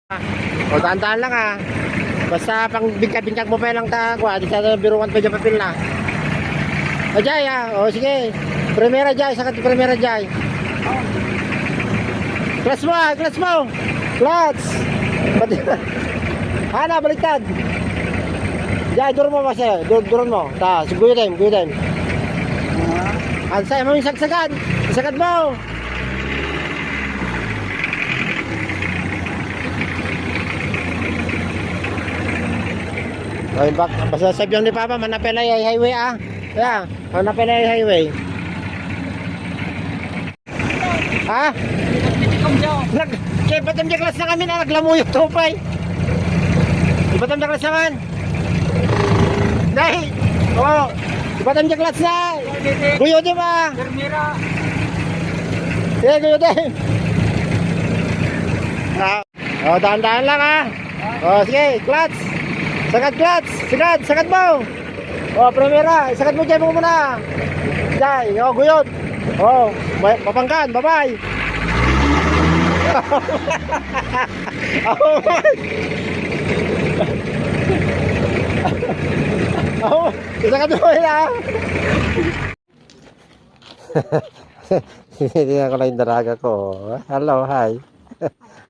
O, daan-daan lang ha. Basta pang bingkag-bingkag mo pa lang takwa. Di sa biruan pa dyan papil na. O, Jay ha. O, sige. Primera Jay. Sakat primera Jay. Clutch mo ha. Clutch mo. Clutch. Hana, baliktad. Jay, durun mo kasi. Durun mo. Ta, guyutin. Ansay mo yung sagsagan. Isagad mo. Ay, basta sabihan ni Papa, manapela yung highway ah. Yeah, manapela yung highway. Ha? Kaya batam dyan klas na kami na naglamuyot tupay. Batam dyan klas naman. Dahil, oo. Batam dyan klas na. Guyo di ba? Sige, guyo di. O, dahan-dahan lang ah. O, sige, clutch. Sagad mo. O, primera, sagad mo dyan mo muna. Jay, o, guyod. O, mapangkan, bye-bye. Oh, sagad mo na. Hindi na ko lang yung daraga ko. Hello, hi.